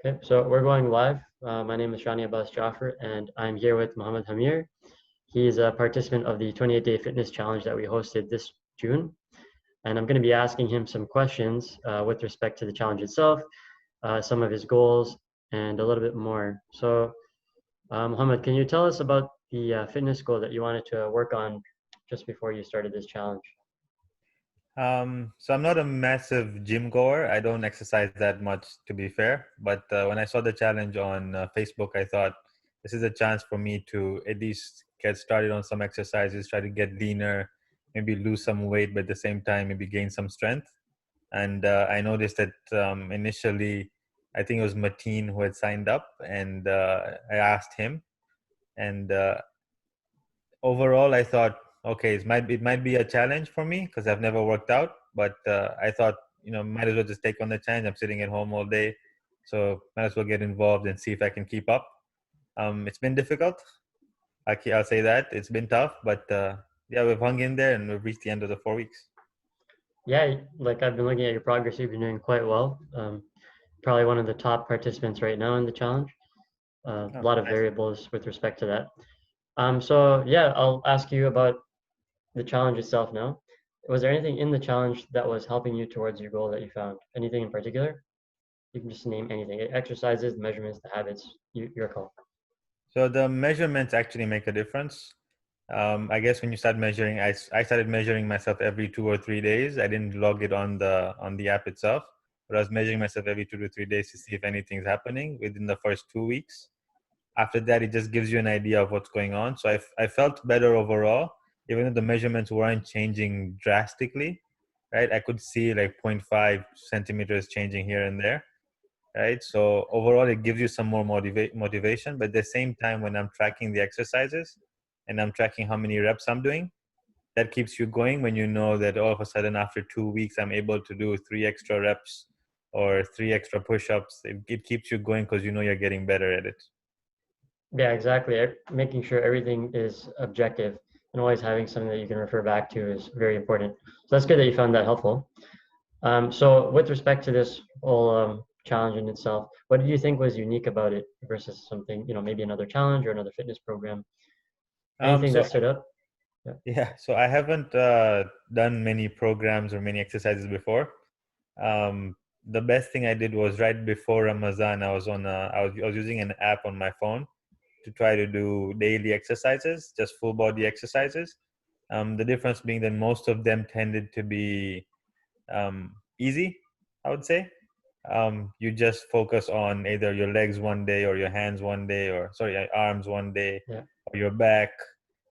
Okay, so we're going live. My name is Shaneh-Abbas, and I'm here with Mohamed. He is a participant of the 28-day fitness challenge that we hosted this June. And I'm going to be asking him some questions with respect to the challenge itself, some of his goals, and a little bit more. So, Mohamed, can you tell us about the fitness goal that you wanted to work on just before you started this challenge? So I'm not a massive gym goer. I don't exercise that much, to be fair. But when I saw the challenge on Facebook, I thought this is a chance for me to at least get started on some exercises, try to get leaner, maybe lose some weight, but at the same time, maybe gain some strength. And I noticed that initially, I think it was Mateen who had signed up, and I asked him. And overall, I thought, okay, it might be a challenge for me because I've never worked out. But I thought, might as well just take on the challenge. I'm sitting at home all day, so might as well get involved and see if I can keep up. It's been difficult. I'll say that it's been tough, but yeah, we've hung in there and we've reached the end of the 4 weeks. Yeah, like I've been looking at your progress, you've been doing quite well. Probably one of the top participants right now in the challenge. A Oh, lot of nice. variables with respect to that. So yeah, I'll ask you about the challenge itself now. Was there anything in the challenge that was helping you towards your goal that you found? Anything in particular? You can just name anything. Exercises, measurements, the habits, your call. So the measurements actually make a difference. I guess when you start measuring, I started measuring myself every 2 or 3 days. I didn't log it on the app itself, but I was measuring myself every 2 to 3 days to see if anything's happening within the first 2 weeks. After that, it just gives you an idea of what's going on. So I felt better overall, even though the measurements weren't changing drastically, right? I could see like zero point 0.5 centimeters changing here and there, right? So overall, it gives you some more motivation. But at the same time, when I'm tracking the exercises and I'm tracking how many reps I'm doing, that keeps you going when you know that all of a sudden after 2 weeks, I'm able to do 3 extra reps or 3 extra push-ups. It keeps you going because you know you're getting better at it. Yeah, exactly. Making sure everything is objective and always having something that you can refer back to is very important. So that's good that you found that helpful. So with respect to this whole challenge in itself, what did you think was unique about it versus something, maybe another challenge or another fitness program? Anything So that stood out? Yeah. yeah, so I haven't done many programs or many exercises before. Um, the best thing I did was right before Ramadan. I was using an app on my phone to try to do daily exercises, just full body exercises. The difference being that most of them tended to be easy, I would say. You just focus on either your legs one day or your hands one day, or sorry, your arms one day, Yeah. or your back,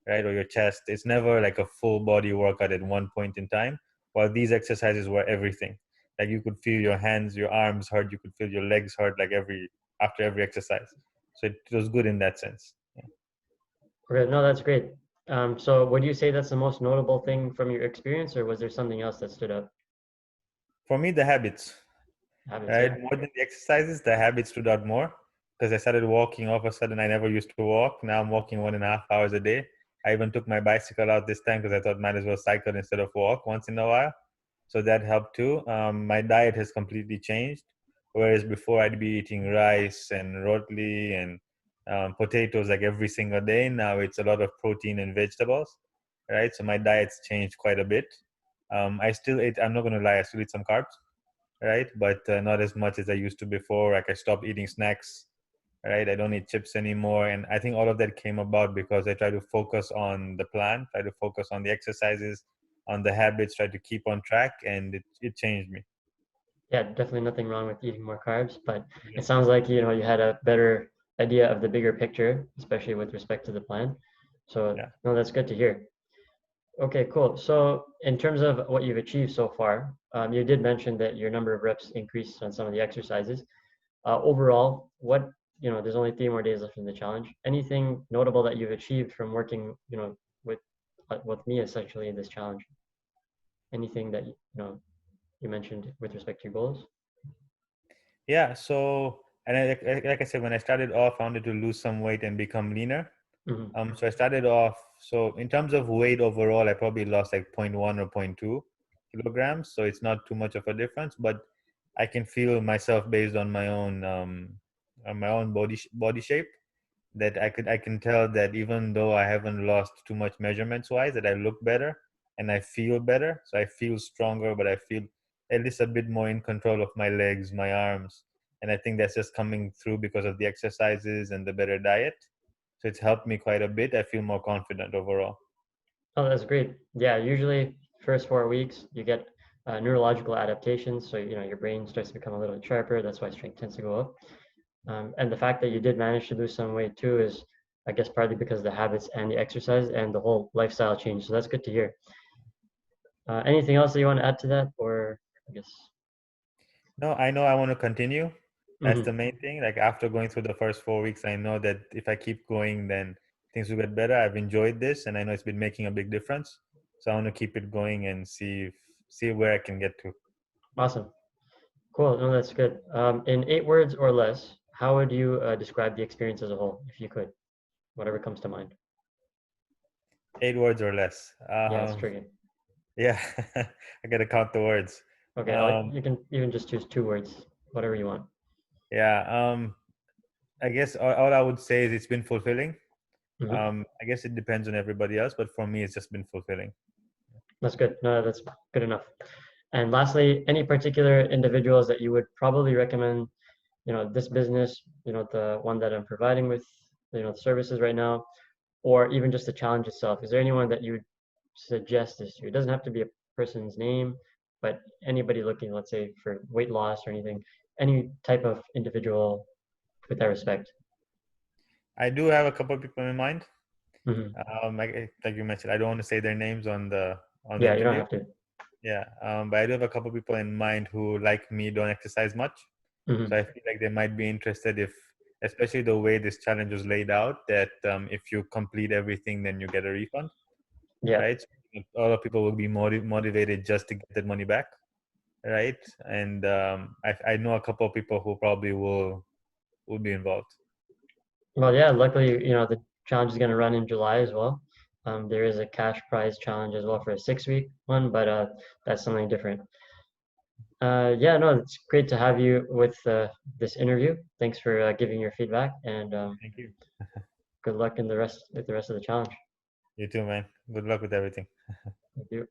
right, or your chest. It's never like a full body workout at one point in time. While these exercises were everything. Like you could feel your hands, your arms hurt, you could feel your legs hurt, like after every exercise. So it was good in that sense. Yeah. Okay, no, that's great. So would you say that's the most notable thing from your experience, or was there something else that stood out? For me, the habits, Habits, right? yeah. More than the exercises, the habits stood out more because I started walking. All of a sudden, I never used to walk. Now I'm walking 1.5 hours a day. I even took my bicycle out this time because I thought might as well cycle instead of walk once in a while. So that helped too. My diet has completely changed. Whereas before I'd be eating rice and rotli and potatoes like every single day. Now it's a lot of protein and vegetables, right? So my diet's changed quite a bit. I still eat. I'm not going to lie. I still eat some carbs, right? But not as much as I used to before. Like I stopped eating snacks, right? I don't eat chips anymore. And I think all of that came about because I try to focus on the plan, try to focus on the exercises, on the habits, try to keep on track. And it changed me. Yeah, definitely nothing wrong with eating more carbs, but Yeah. it sounds like, you had a better idea of the bigger picture, especially with respect to the plan. So, Yeah. no, that's good to hear. Okay, cool. So, in terms of what you've achieved so far, you did mention that your number of reps increased on some of the exercises. Overall, there's only 3 more days left in the challenge. Anything notable that you've achieved from working, with with me essentially in this challenge? Anything that you mentioned with respect to your goals? Yeah. So, and like I said, when I started off, I wanted to lose some weight and become leaner. Hmm. So I started off. So in terms of weight overall, I probably lost like zero point 0.1 or zero point 0.2 kilograms. So it's not too much of a difference. But I can feel myself based on my own body shape. That I can tell that even though I haven't lost too much measurements wise, that I look better and I feel better. So I feel stronger, but I feel at least a bit more in control of my legs, my arms. And I think that's just coming through because of the exercises and the better diet. So it's helped me quite a bit. I feel more confident overall. Oh, that's great. Yeah, usually first 4 weeks you get neurological adaptations, so your brain starts to become a little bit sharper. That's why strength tends to go up. And the fact that you did manage to lose some weight too is, I guess, partly because of the habits and the exercise and the whole lifestyle change. So that's good to hear. Anything else that you want to add to that, or I guess? No, I know I want to continue. That's the Mhm. main thing. Like after going through the first 4 weeks, I know that if I keep going, then things will get better. I've enjoyed this, and I know it's been making a big difference. So I want to keep it going and see where I can get to. Awesome. Cool. No, that's good. In 8 words or less, how would you describe the experience as a whole, if you could? Whatever comes to mind. 8 words or less. Yeah, it's tricky. Yeah, I gotta count the words. Okay, Um, you can even just choose 2 words, whatever you want. yeah. I guess all I would say is it's been fulfilling. Hmm. I guess it depends on everybody else, but for me, it's just been fulfilling. That's good. No, that's good enough. And lastly, any particular individuals that you would probably recommend, this business, the one that I'm providing with, the services right now, or even just the challenge itself? Is there anyone that you would suggest this to? It doesn't have to be a person's name, but anybody looking, let's say, for weight loss or anything, any type of individual with that respect. I do have a couple of people in mind. Hmm. Like you mentioned, I don't want to say their names on the Yeah, you don't interview. have to. Yeah, but I do have a couple of people in mind who, like me, don't exercise much. So Hmm. I feel like they might be interested if, especially the way this challenge was laid out, that if you complete everything, then you get a refund, Yeah. right? So a lot of people will be motivated just to get that money back, right? And I know a couple of people who probably will be involved. Well, yeah, luckily, the challenge is going to run in July as well. There is a cash prize challenge as well for a 6 week one, but that's something different. Yeah, no, it's great to have you with this interview. Thanks for giving your feedback, and Thank you. good luck in the rest with the rest of the challenge. You too, man. Good luck with everything. Thank you.